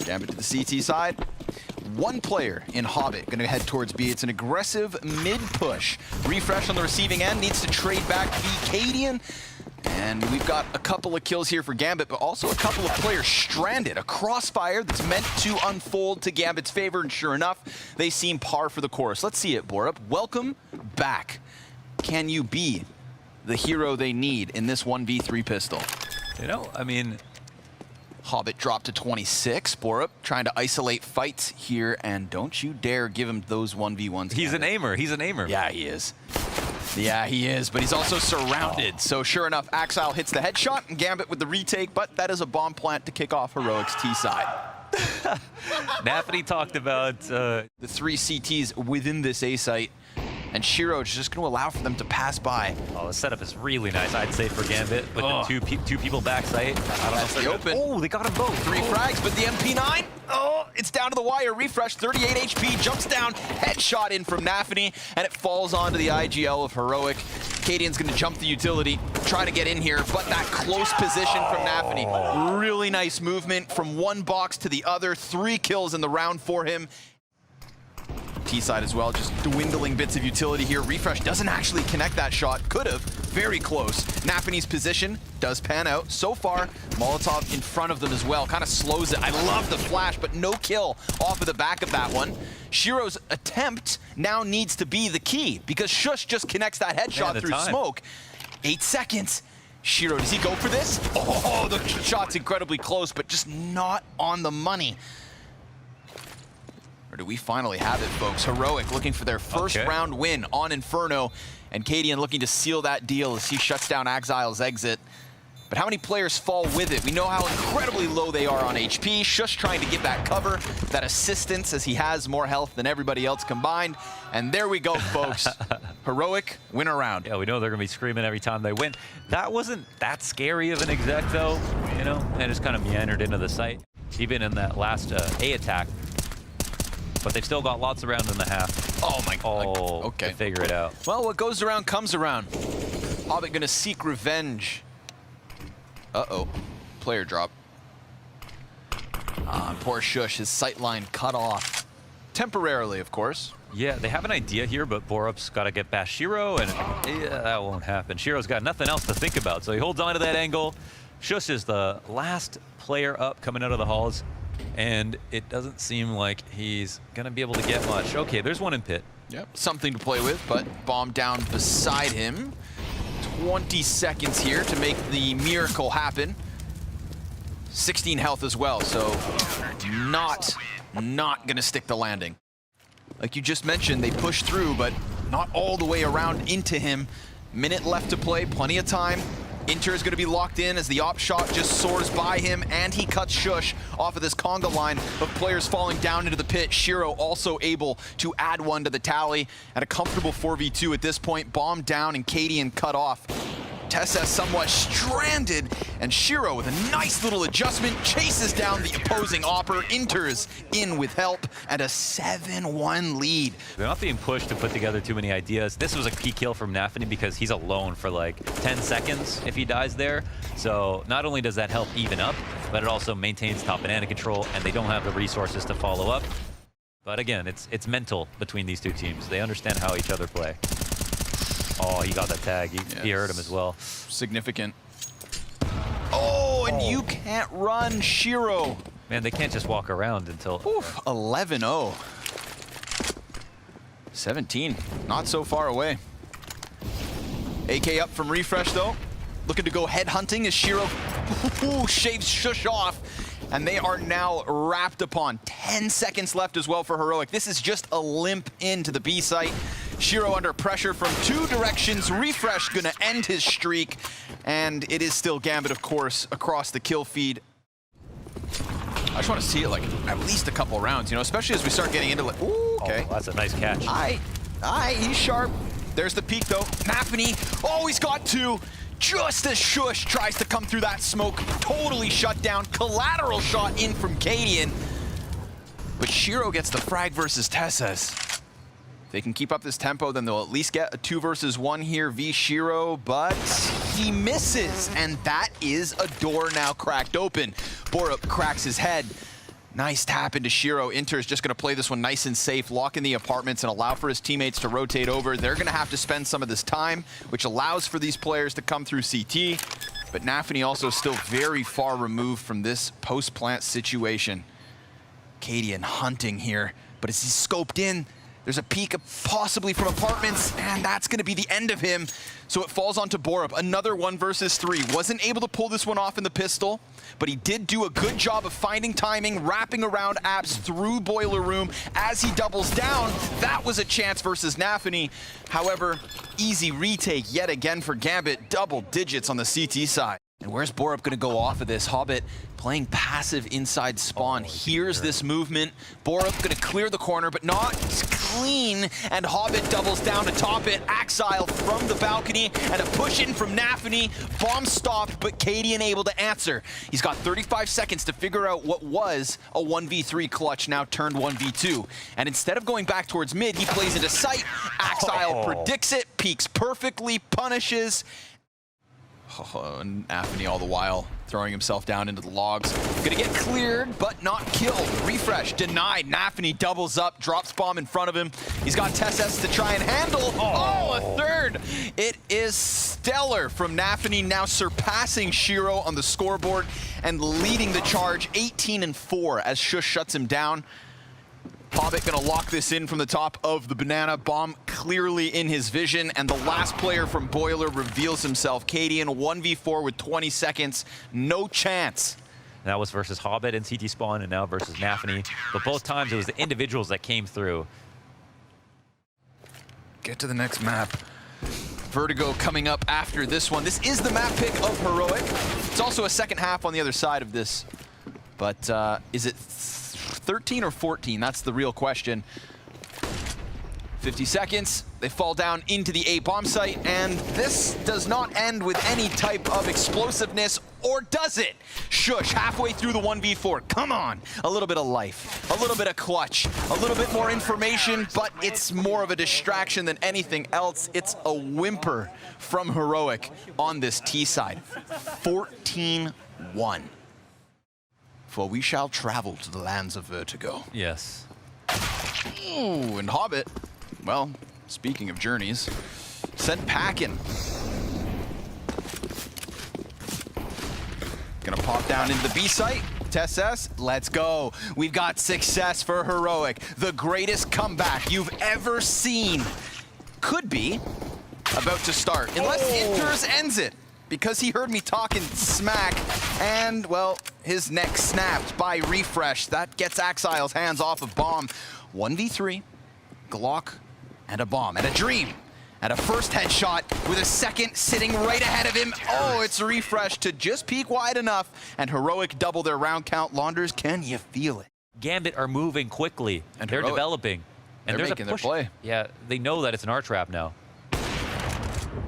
Gambit to the CT side. One player in Hobbit going to head towards B. It's an aggressive mid-push. Refresh on the receiving end, needs to trade back Vcadian. And we've got a couple of kills here for Gambit, but also a couple of players stranded. A crossfire that's meant to unfold to Gambit's favor, and sure enough, they seem par for the course. Let's see it, Borup. Welcome back. Can you be the hero they need in this 1v3 pistol? You know, I mean, Hobbit dropped to 26. Borup trying to isolate fights here, and don't you dare give him those 1v1s. He's an aimer. He's an aimer. Yeah, he is. Yeah, he is, but he's also surrounded. Oh. So sure enough, Axile hits the headshot, and Gambit with the retake, but that is a bomb plant to kick off Heroic's T side. Nafany talked about the 3 CTs within this A site, and Shiro is just going to allow for them to pass by. Oh, the setup is really nice, I'd say, for Gambit, with the two people backside. I don't know if they're open. Oh, they got them both. 3 frags, but the MP9, oh, it's down to the wire. Refresh, 38 HP, jumps down, headshot in from Nafany, and it falls onto the IGL of Heroic. Cadian's going to jump the utility, try to get in here, but that close position from Nafany. Really nice movement from one box to the other. 3 kills in the round for him. T-side as well, just dwindling bits of utility here. Refresh doesn't actually connect that shot. Could have. Very close. Nafany's position does pan out. So far, Molotov in front of them as well. Kind of slows it. I love the flash, but no kill off of the back of that one. Shiro's attempt now needs to be the key, because Shush just connects that headshot through smoke. 8 seconds. Shiro, does he go for this? Oh, the shot's incredibly close, but just not on the money. Or do we finally have it, folks? Heroic looking for their first round win on Inferno, and Cadian looking to seal that deal as he shuts down Axile's exit. But how many players fall with it? We know how incredibly low they are on HP. Shush trying to get that cover, that assistance, as he has more health than everybody else combined. And there we go, folks. Heroic win a round. Yeah, we know they're going to be screaming every time they win. That wasn't that scary of an exec, though, you know? And just kind of meandered into the site, even in that last A attack. But they've still got lots of rounds in the half. Oh my god. Oh, okay. Figure it out. Well, what goes around comes around. Hobbit gonna seek revenge. Uh-oh. Player drop. Poor Shush, his sightline cut off. Temporarily, of course. Yeah, they have an idea here, but Borup's got to get past Shiro, and yeah, that won't happen. Shiro's got nothing else to think about, so he holds on to that angle. Shush is the last player up coming out of the halls, and it doesn't seem like he's going to be able to get much. Okay, there's one in pit. Yep, something to play with, but bomb down beside him. 20 seconds here to make the miracle happen. 16 health as well, so not going to stick the landing. Like you just mentioned, they push through, but not all the way around into him. Minute left to play, plenty of time. Inter is going to be locked in as the op shot just soars by him, and he cuts Shush off of this conga line of players falling down into the pit. Shiro also able to add one to the tally at a comfortable 4v2 at this point. Bomb down and Cadian cut off. Tessa somewhat stranded, and Shiro with a nice little adjustment chases down the opposing opper. Inter's in with help, and a 7-1 lead. They're not being pushed to put together too many ideas. This was a key kill from Nafany because he's alone for like 10 seconds if he dies there. So not only does that help even up, but it also maintains top banana control, and they don't have the resources to follow up. But again, it's mental between these two teams. They understand how each other play. Oh, he got that tag. He hurt him as well. Significant. Oh, and you can't run, Shiro. Man, they can't just walk around until... 11-0. 17, not so far away. AK up from Refresh, though. Looking to go head hunting as Shiro shaves Shush off. And they are now wrapped upon. 10 seconds left as well for Heroic. This is just a limp into the B site. Shiro under pressure from 2 directions. Refresh gonna end his streak. And it is still Gambit, of course, across the kill feed. I just want to see it like at least a couple rounds, you know, especially as we start getting into like, ooh, okay. Oh, that's a nice catch. He's sharp. There's the peak though. Nafany, oh, he's got 2. Just as Shush tries to come through that smoke, totally shut down. Collateral shot in from Cadian. But Shiro gets the frag versus Tessas. If they can keep up this tempo, then they'll at least get a 2 versus 1 here v Shiro, but he misses, and that is a door now cracked open. Borup cracks his head. Nice tap into Shiro. Inter is just going to play this one nice and safe, lock in the apartments and allow for his teammates to rotate over. They're going to have to spend some of this time, which allows for these players to come through CT. But Nafany also still very far removed from this post-plant situation. Cadian hunting here, but as he's scoped in, there's a peek possibly from apartments, and that's going to be the end of him. So it falls onto Borup. Another 1 versus 3. Wasn't able to pull this one off in the pistol, but he did do a good job of finding timing, wrapping around Apps through Boiler Room as he doubles down. That was a chance versus Nafany. However, easy retake yet again for Gambit. Double digits on the CT side. And where's Borup going to go off of this? Hobbit playing passive inside spawn. Here's this movement. Borup going to clear the corner, but not clean. And Hobbit doubles down to top it. Axile from the balcony and a push in from Nafany. Bomb stopped, but Cadian able to answer. He's got 35 seconds to figure out what was a 1v3 clutch, now turned 1v2. And instead of going back towards mid, he plays into sight. Axile predicts it, peeks perfectly, punishes. And Nafany all the while throwing himself down into the logs. Gonna get cleared, but not killed. Refresh denied. Nafany doubles up, drops bomb in front of him. He's got TSS to try and handle. Oh, a third. It is stellar from Nafany, now surpassing Shiro on the scoreboard and leading the charge 18-4 as Shush shuts him down. Hobbit gonna lock this in from the top of the banana. Bomb clearly in his vision, and the last player from Boiler reveals himself. Cadian 1v4 with 20 seconds. No chance. That was versus Hobbit in CT spawn, and now versus Nafany. But both times it was the individuals that came through. Get to the next map. Vertigo coming up after this one. This is the map pick of Heroic. It's also a second half on the other side of this. But is it 13 or 14? That's the real question. 50 seconds. They fall down into the A bomb site, and this does not end with any type of explosiveness, or does it? Shush, halfway through the 1v4. Come on. A little bit of life, a little bit of clutch, a little bit more information, but it's more of a distraction than anything else. It's a whimper from Heroic on this T side. 14-1. For we shall travel to the lands of Vertigo. Yes. Ooh, and Hobbit, well, speaking of journeys, sent packing. Gonna pop down into the B site. TSS, let's go. We've got success for Heroic. The greatest comeback you've ever seen. Could be about to start, unless Inters ends it. Because he heard me talking smack, and, well, his neck snapped by Refresh. That gets Axile's hands off of Bomb. 1v3, Glock, and a bomb, and a dream, and a first headshot with a second sitting right ahead of him. Oh, it's Refresh to just peek wide enough, and Heroic double their round count. Launders, can you feel it? Gambit are moving quickly, and they're Heroic, developing. And they're there's making a push. their play. Yeah, they know that it's an R-trap now.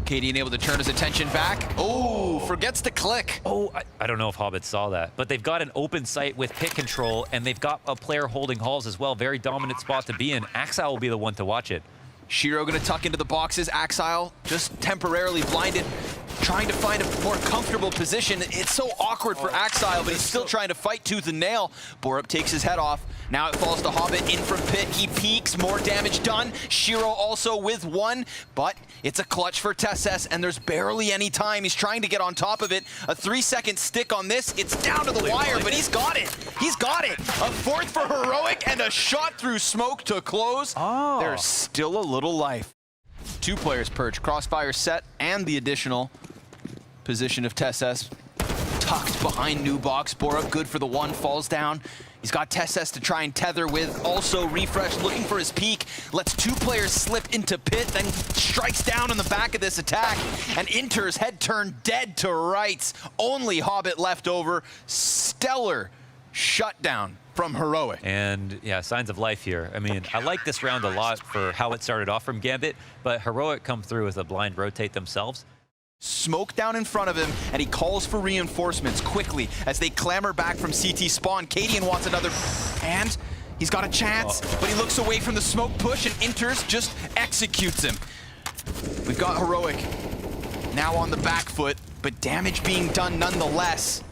Cadian able to turn his attention back. Oh, forgets to click. Oh, I don't know if Hobbit saw that, but they've got an open site with pit control, and they've got a player holding halls as well. Very dominant spot to be in. Axile will be the one to watch it. Shiro gonna tuck into the boxes. Axile just temporarily blinded, trying to find a more comfortable position. It's so awkward for Axile, but he's still trying to fight tooth and nail. Borup takes his head off. Now it falls to Hobbit in from pit. He peeks, more damage done. Shiro also with one, but it's a clutch for TSS, and there's barely any time. He's trying to get on top of it. A 3-second stick on this. It's down to the wire, but he's got it. He's got it. A fourth for Heroic, and a shot through smoke to close. Oh. There's still a little life. 2 players perch. Crossfire set and the additional position of TSS. Tucked behind new box. Borup good for the one, falls down. He's got TSS to try and tether with. Also Refresh looking for his peak. Lets 2 players slip into pit, then strikes down on the back of this attack. And Inter's head turned dead to rights. Only Hobbit left over. Stellar shutdown from Heroic. And yeah, signs of life here. I mean, I like this round a lot for how it started off from Gambit, but Heroic come through with a blind rotate themselves. Smoke down in front of him, and he calls for reinforcements quickly as they clamber back from CT spawn. Cadian wants another, and he's got a chance, but he looks away from the smoke push, and Inters just executes him. We've got Heroic now on the back foot, but damage being done nonetheless.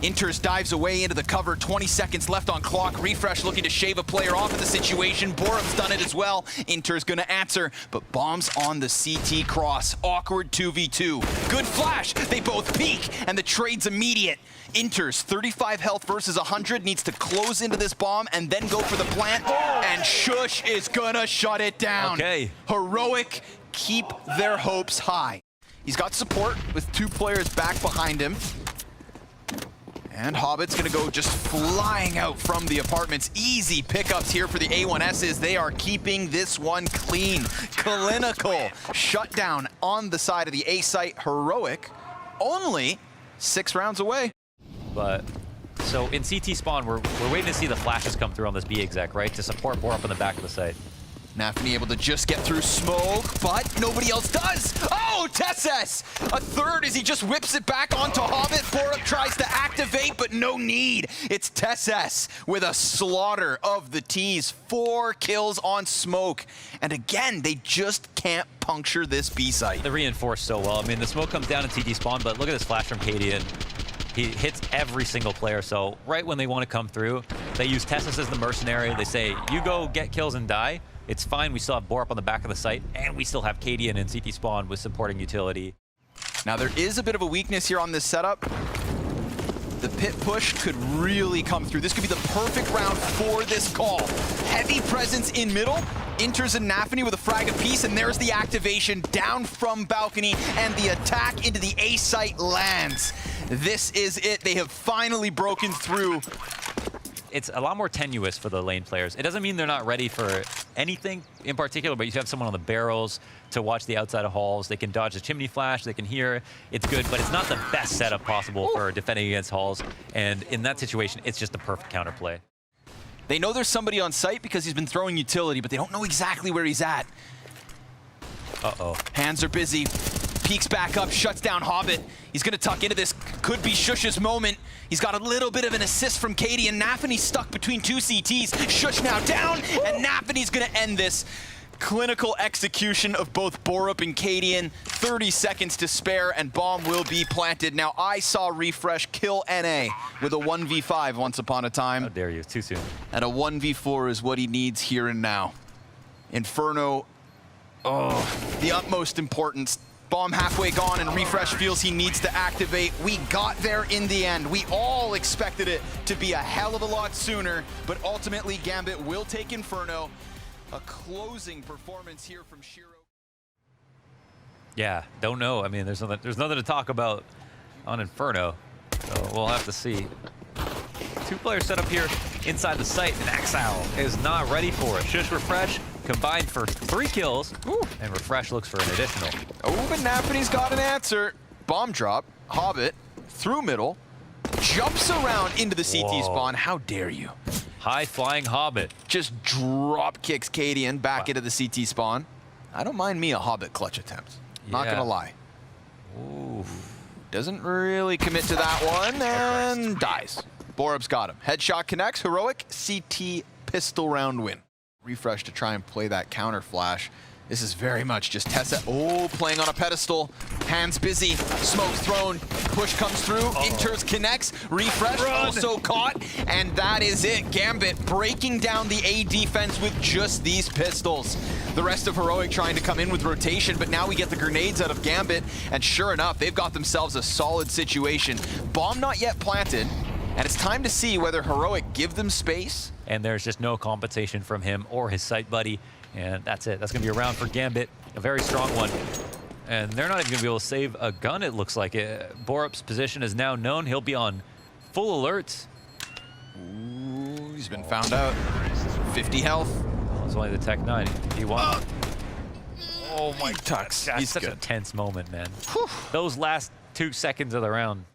Inters dives away into the cover, 20 seconds left on clock. Refresh looking to shave a player off of the situation. Borum's done it as well. Inter's gonna answer, but bombs on the CT cross. Awkward 2v2. Good flash, they both peek, and the trade's immediate. Inter's 35 health versus 100, needs to close into this bomb and then go for the plant, and Shush is gonna shut it down. Okay. Heroic keep their hopes high. He's got support with 2 players back behind him. And Hobbit's gonna go just flying out from the apartments. Easy pickups here for the A1Ss. They are keeping this one clean. Clinical shutdown on the side of the A site. Heroic only 6 rounds away. But so in CT spawn, we're waiting to see the flashes come through on this B exec, right? To support Borup on the back of the site. Nafany able to just get through smoke, but nobody else does. Oh, Tesses! A third as he just whips it back onto Hobbit. Borup tries to activate, but no need. It's Tesses with a slaughter of the T's. 4 kills on smoke. And again, they just can't puncture this B site. They reinforced so well. I mean, the smoke comes down in TD spawn, but look at this flash from KD, and he hits every single player. So right when they want to come through, they use Tesses as the mercenary. They say, you go get kills and die. It's fine, we still have Borup on the back of the site, and we still have Cadian in CT spawn with supporting utility. Now there is a bit of a weakness here on this setup. The pit push could really come through. This could be the perfect round for this call. Heavy presence in middle. Inters and Nafany with a frag apiece, and there's the activation down from balcony, and the attack into the A site lands. This is it. They have finally broken through. It's a lot more tenuous for the lane players. It doesn't mean they're not ready for anything in particular, but you have someone on the barrels to watch the outside of halls. They can dodge the chimney flash, they can hear. It's good, but it's not the best setup possible for defending against halls. And in that situation, it's just the perfect counterplay. They know there's somebody on site because he's been throwing utility, but they don't know exactly where he's at. Uh-oh. Hands are busy. Peeks back up, shuts down Hobbit. He's gonna tuck into this. Could be Shush's moment. He's got a little bit of an assist from Katie, and Nafany's stuck between 2 CTs. Shush now down, and Nafany's gonna end this. Clinical execution of both Borup and Cadian. 30 seconds to spare, and bomb will be planted. Now, I saw Refresh kill NA with a 1v5 once upon a time. How dare you, too soon. And a 1v4 is what he needs here and now. Inferno, oh, the utmost importance. Bomb halfway gone, and Refresh feels he needs to activate. We got there in the end. We all expected it to be a hell of a lot sooner, but ultimately Gambit will take Inferno. A closing performance here from Shiro. Yeah, don't know. I mean, there's nothing to talk about on Inferno, so we'll have to see. 2 players set up here inside the site, and Exile is not ready for it. Shush Refresh combined for 3 kills, and Refresh looks for an additional. Oh, but Nafany's got an answer. Bomb drop, Hobbit, through middle, jumps around into the CT spawn. How dare you? High flying Hobbit. Just drop kicks Cadian back into the CT spawn. I don't mind me a Hobbit clutch attempt. Not gonna lie. Ooh. Doesn't really commit to that one, and dies. Borup's got him. Headshot connects, Heroic, CT pistol round win. Refresh to try and play that counter flash. This is very much just Tessa. Oh, playing on a pedestal. Hands busy. Smoke thrown. Push comes through. Inters connects. Refresh also caught. And that is it. Gambit breaking down the A defense with just these pistols. The rest of Heroic trying to come in with rotation, but now we get the grenades out of Gambit. And sure enough, they've got themselves a solid situation. Bomb not yet planted. And it's time to see whether Heroic give them space. And there's just no compensation from him or his site buddy. And that's it. That's going to be a round for Gambit. A very strong one. And they're not even going to be able to save a gun, it looks like. Borup's position is now known. He'll be on full alert. Ooh, he's been found out. 50 health. Well, it's only the Tech 9. He won. Oh my Tux. That's He's such good. a tense moment, man. Whew. Those last 2 seconds of the round.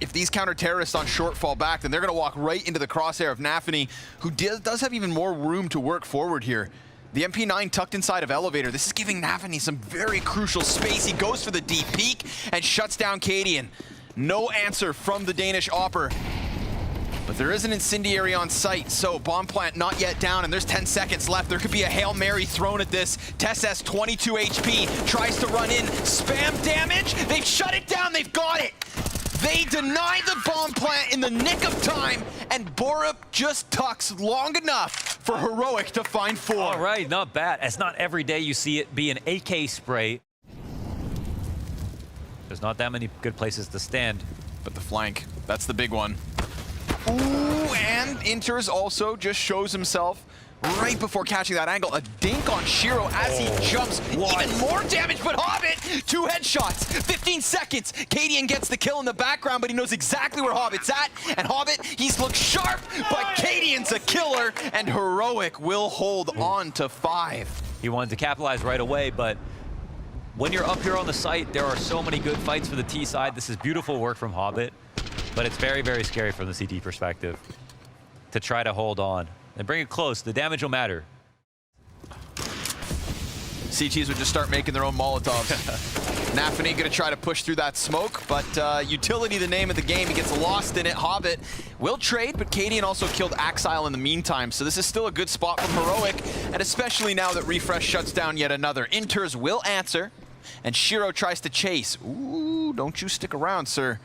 If these counter-terrorists on short fall back, then they're going to walk right into the crosshair of Nafany, who does have even more room to work forward here. The MP9 tucked inside of Elevator. This is giving Nafany some very crucial space. He goes for the deep peek and shuts down Cadian. No answer from the Danish Opper. But there is an incendiary on site, so bomb plant not yet down, and there's 10 seconds left. There could be a Hail Mary thrown at this. Tesses 22 HP, tries to run in. Spam damage. They've shut it down. They've got it. They deny the bomb plant in the nick of time, and Borup just tucks long enough for Heroic to find 4. All right, not bad. It's not every day you see it be an AK spray. There's not that many good places to stand. But the flank, that's the big one. Ooh, and Inters also just shows himself right before catching that angle. A dink on Shiro as he jumps. Even more damage, but Hobbit, 2 headshots, 15 seconds. Cadian gets the kill in the background, but he knows exactly where Hobbit's at. And Hobbit, he's looked sharp, but Cadian's a killer, and Heroic will hold on to 5. He wanted to capitalize right away, but when you're up here on the site, there are so many good fights for the T side. This is beautiful work from Hobbit, but it's very, very scary from the CT perspective to try to hold on and bring it close. The damage will matter. CTs would just start making their own Molotovs. Nafany gonna try to push through that smoke, but Utility, the name of the game, he gets lost in it. Hobbit will trade, but Cadian also killed Axile in the meantime, so this is still a good spot from Heroic, and especially now that Refresh shuts down yet another. Inters will answer, and Shiro tries to chase. Ooh, don't you stick around, sir.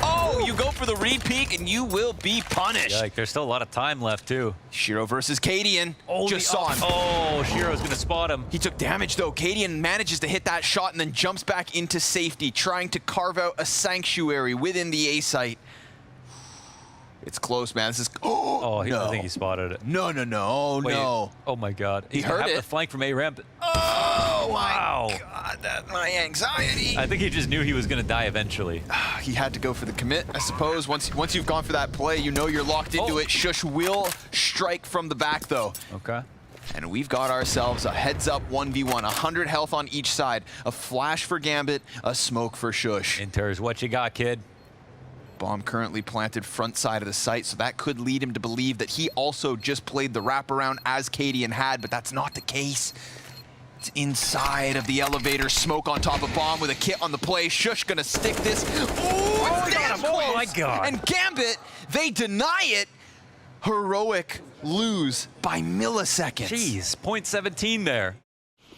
Oh, you go for the re-peek, and you will be punished. Yeah, like, there's still a lot of time left, too. Shiro versus Cadian. Just saw him. Oh, Shiro's gonna spot him. He took damage, though. Cadian manages to hit that shot and then jumps back into safety, trying to carve out a sanctuary within the A site. It's close, man. This is... Oh, no. I think he spotted it. No. Wait, No. Oh, my God. He heard it. The flank from A ramp. Oh, Wow. my God. That's my anxiety. I think he just knew he was gonna die eventually. He had to go for the commit, I suppose. Once you've gone for that play, you know you're locked into it. Shush will strike from the back, though. Okay. And we've got ourselves a heads-up 1v1, 100 health on each side. A flash for Gambit, a smoke for Shush. Inters, what you got, kid? Bomb currently planted front side of the site, so that could lead him to believe that he also just played the wraparound as Cadian had, but that's not the case. It's inside of the elevator, smoke on top of bomb with a kit on the play. Shush gonna stick this. Ooh, it's damn close. Oh my God. And Gambit, they deny it. Heroic lose by milliseconds. Jeez, 0.17 there.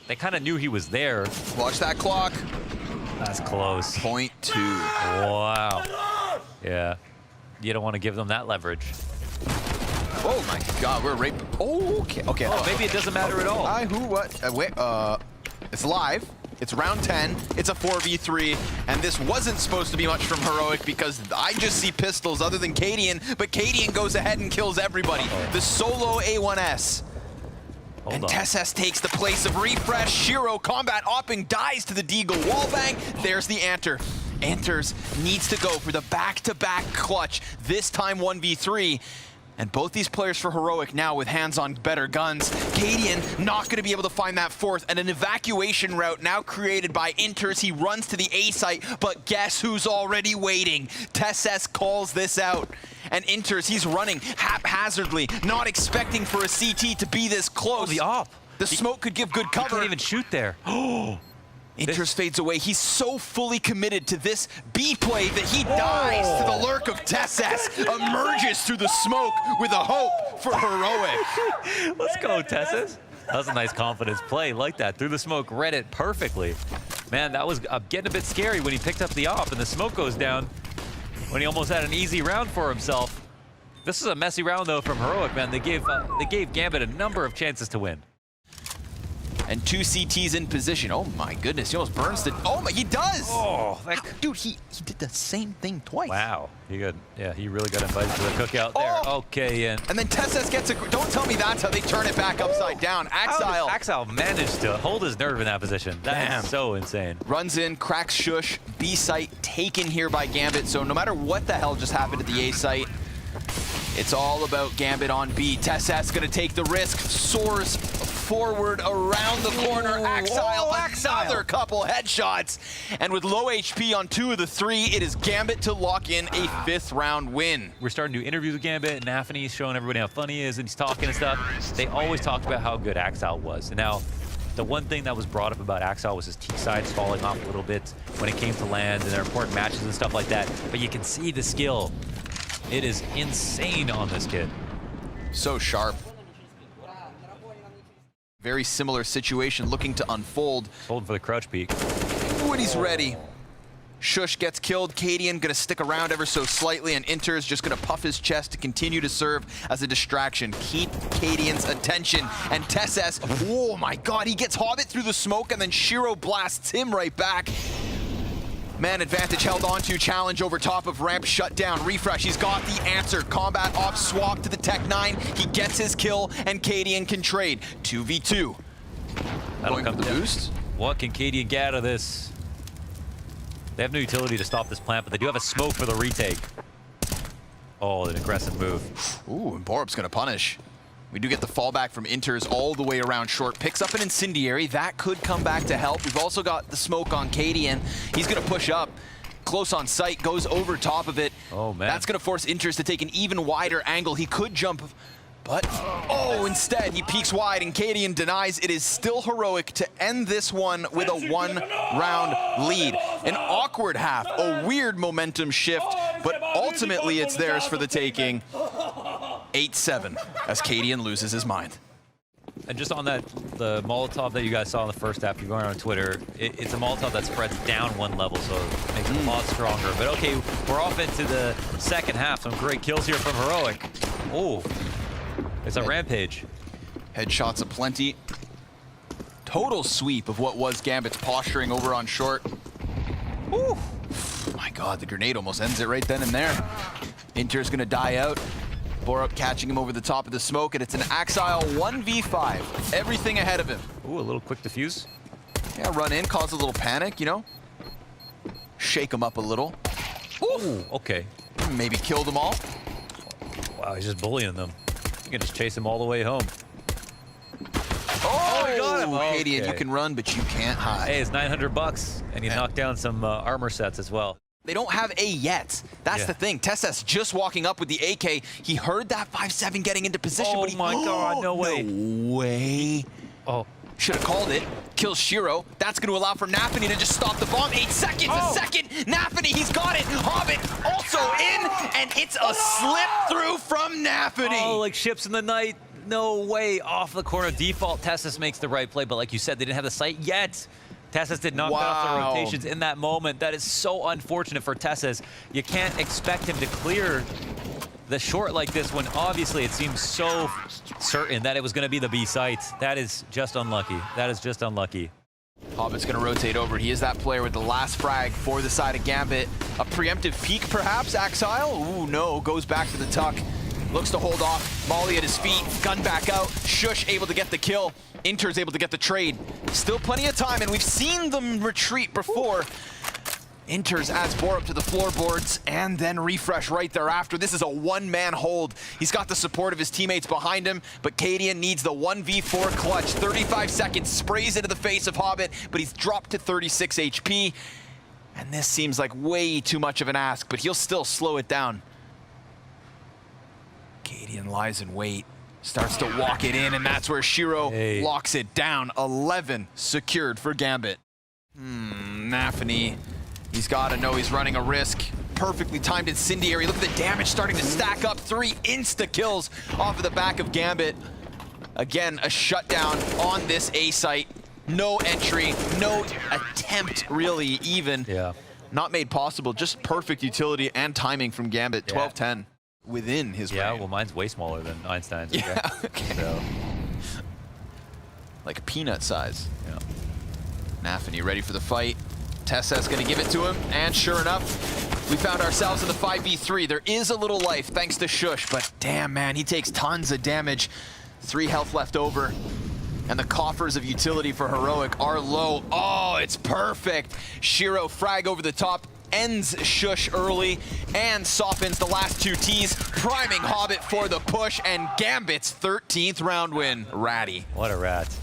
They kind of knew he was there. Watch that clock. That's close. 0.2. Wow. Yeah. You don't want to give them that leverage. Oh my God, we're right. Oh, okay. Oh, maybe it doesn't matter at all. Wait, it's live. It's round 10. It's a 4v3, and this wasn't supposed to be much from Heroic because I just see pistols other than Cadian, but Cadian goes ahead and kills everybody. The solo A1S. And Tesses takes the place of Refresh. Shiro, combat opping, dies to the Deagle wallbang. There's the Anter. Anters needs to go for the back-to-back clutch, this time 1v3. And both these players for Heroic now with hands on better guns. Cadian not going to be able to find that 4th, and an evacuation route now created by Inters. He runs to the A site, but guess who's already waiting? Tesses calls this out. And Inters, he's running haphazardly, not expecting for a CT to be this close. Oh, the op. The smoke could give good cover. He can't even shoot there. Oh. Inters fades away. He's so fully committed to this B play that he dies to the lurk of Tesses, emerges through the smoke with a hope for Heroic. Let's go, Tesses. That was a nice confidence play. Like that. Through the smoke, read it perfectly. Man, that was getting a bit scary when he picked up the op and the smoke goes down when he almost had an easy round for himself. This is a messy round, though, from Heroic, man. They gave Gambit a number of chances to win. And 2 CTs in position. Oh my goodness, he almost burns the... Oh my, he does! Oh, dude, he did the same thing twice. Wow, he really got invited to the cookout there. Okay, and then Tesses gets a... Don't tell me that's how they turn it back upside down. Axile. Axile managed to hold his nerve in that position. That's so insane. Runs in, cracks Shush, B site taken here by Gambit. So no matter what the hell just happened at the A site, it's all about Gambit on B. Tesses gonna take the risk, soars forward around the corner. Axile, another couple headshots. And with low HP on 2 of the 3, it is Gambit to lock in a 5th round win. We're starting to do interviews with Gambit, and Nafany's showing everybody how funny he is, and he's talking and stuff. They always talked about how good Axile was. And now, the one thing that was brought up about Axile was his T-sides falling off a little bit when it came to land and their important matches and stuff like that. But you can see the skill. It is insane on this kid. So sharp. Very similar situation looking to unfold. Holding for the crouch peek. Ooh, and he's ready. Shush gets killed. Cadian gonna stick around ever so slightly, and Inter is just gonna puff his chest to continue to serve as a distraction. Keep Cadian's attention. And Tesses, oh my god, he gets Hobbit through the smoke, and then Shiro blasts him right back. Man advantage held on to, challenge over top of ramp, shut down, refresh, he's got the answer. Combat ops swap to the Tech 9, he gets his kill, and Cadian can trade. 2v2. That'll Going come for the down. boost. What can Cadian get out of this? They have no utility to stop this plant, but they do have a smoke for the retake. Oh, an aggressive move. Ooh, and Borup's gonna punish. We do get the fallback from Inters all the way around short. Picks up an incendiary. That could come back to help. We've also got the smoke on Cadian. He's gonna push up. Close on sight, goes over top of it. Oh, man. That's gonna force Inters to take an even wider angle. He could jump, but instead he peeks wide, and Cadian denies. It is still heroic to end this one with a 1-round lead. An awkward half, a weird momentum shift, but ultimately it's theirs for the taking. 8-7 as Cadian loses his mind. And just on that, the Molotov that you guys saw in the first half, you're going on Twitter, it's a Molotov that spreads down one level, so it makes it a lot stronger. But okay, we're off into the second half. Some great kills here from Heroic. Oh, it's a rampage. Headshots aplenty. Total sweep of what was Gambit's posturing over on short. Ooh. My god, the grenade almost ends it right then and there. Inter's gonna die out. Borup catching him over the top of the smoke, and it's an Axile 1v5. Everything ahead of him. Ooh, a little quick defuse. Yeah, run in, cause a little panic, you know? Shake him up a little. Ooh, okay. Maybe kill them all. Wow, he's just bullying them. You can just chase him all the way home. Oh, he got him. Cadian, Okay. you can run, but you can't hide. Hey, it's $900, and you knocked down some armor sets as well. They don't have A yet. That's the thing. Tesses just walking up with the AK. He heard that 5-7 getting into position, Oh but he... my god, no way. No way. Oh. Should have called it. Kills Shiro. That's going to allow for Nafany to just stop the bomb. 8 seconds, a second. Nafany, he's got it. Hobbit also in, and it's a slip through from Nafany. Oh, like ships in the night. No way. Off the corner. Default, Tessis makes the right play, but like you said, they didn't have the sight yet. Tessis did not cut off the rotations in that moment. That is so unfortunate for Tessis. You can't expect him to clear the short like this when obviously it seems so certain that it was going to be the B site. That is just unlucky. That is just unlucky. Hobbit's going to rotate over. He is that player with the last frag for the side of Gambit. A preemptive peek, perhaps, Axile? Ooh, no. Goes back to the tuck. Looks to hold off. Molly at his feet. Gun back out. Shush able to get the kill. Inter's able to get the trade. Still plenty of time, and we've seen them retreat before. Inter's adds Borup to the floorboards, and then refresh right thereafter. This is a one-man hold. He's got the support of his teammates behind him, but Cadian needs the 1v4 clutch. 35 seconds, sprays into the face of Hobbit, but he's dropped to 36 HP. And this seems like way too much of an ask, but he'll still slow it down. Cadian lies in wait. Starts to walk it in, and that's where Shiro locks it down. 11 secured for Gambit. Nafany, he's got to know he's running a risk. Perfectly timed incendiary. Look at the damage starting to stack up. 3 insta-kills off of the back of Gambit. Again, a shutdown on this A site. No entry, no attempt really even. Yeah. Not made possible, just perfect utility and timing from Gambit. 12-10. Within his range. Yeah, well, mine's way smaller than Einstein's. Okay. Yeah, okay. So. Like a peanut size. Yeah. Nafany ready for the fight. Tessa's gonna give it to him, and sure enough, we found ourselves in the 5v3. There is a little life thanks to Shush, but damn man, he takes tons of damage. 3 health left over. And the coffers of utility for Heroic are low. Oh, it's perfect. Shiro frag over the top. Ends Shush early and softens the last 2 Ts, priming Hobbit for the push, and Gambit's 13th round win. Ratty. What a rat.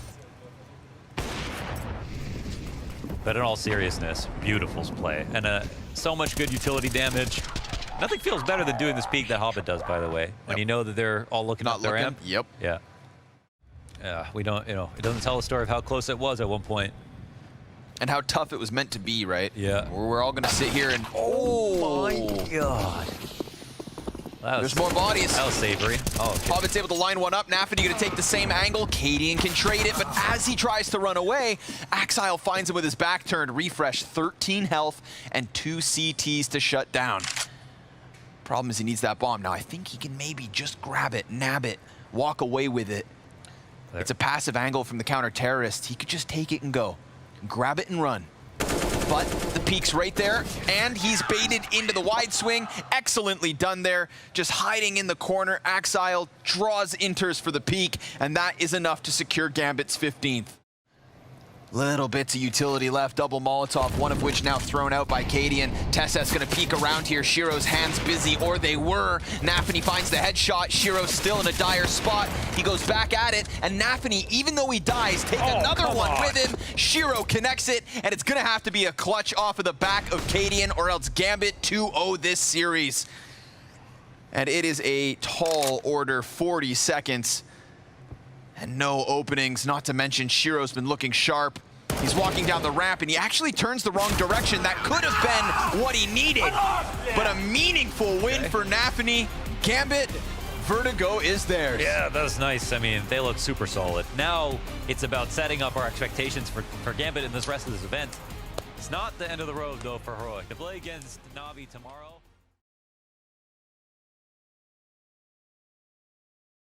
But in all seriousness, beautiful play. And so much good utility damage. Nothing feels better than doing this peak that Hobbit does, by the way. When you know that they're all looking up their amp. Yep. Yeah. Yeah, we don't, it doesn't tell the story of how close it was at one point. And how tough it was meant to be, right? Yeah. We're all gonna sit here and... Oh my god. There's more bodies. That was savory. Oh, okay. Hobbit's able to line one up. Nafany gonna take the same angle. Cadian can trade it, but as he tries to run away, Axile finds him with his back turned. Refresh, 13 health and 2 CTs to shut down. Problem is he needs that bomb. Now I think he can maybe just grab it, nab it, walk away with it. There. It's a passive angle from the counter-terrorist. He could just take it and go. Grab it and run. But the peak's right there, and he's baited into the wide swing. Excellently done there. Just hiding in the corner. Axile draws inters for the peak, and that is enough to secure Gambit's 15th. Little bits of utility left, double Molotov, one of which now thrown out by Cadian. Tessa's gonna peek around here. Shiro's hands busy, or they were. Nafany finds the headshot. Shiro's still in a dire spot. He goes back at it, and Nafany, even though he dies, take another one with him. Shiro connects it, and it's gonna have to be a clutch off of the back of Cadian, or else Gambit 2-0 this series. And it is a tall order, 40 seconds. And no openings, not to mention Shiro's been looking sharp. He's walking down the ramp, and he actually turns the wrong direction. That could have been what he needed, but a meaningful win for Nafany. Gambit, Vertigo is theirs. Yeah, that was nice. I mean, they look super solid. Now it's about setting up our expectations for Gambit in this rest of this event. It's not the end of the road, though, for Heroic. To play against Navi tomorrow.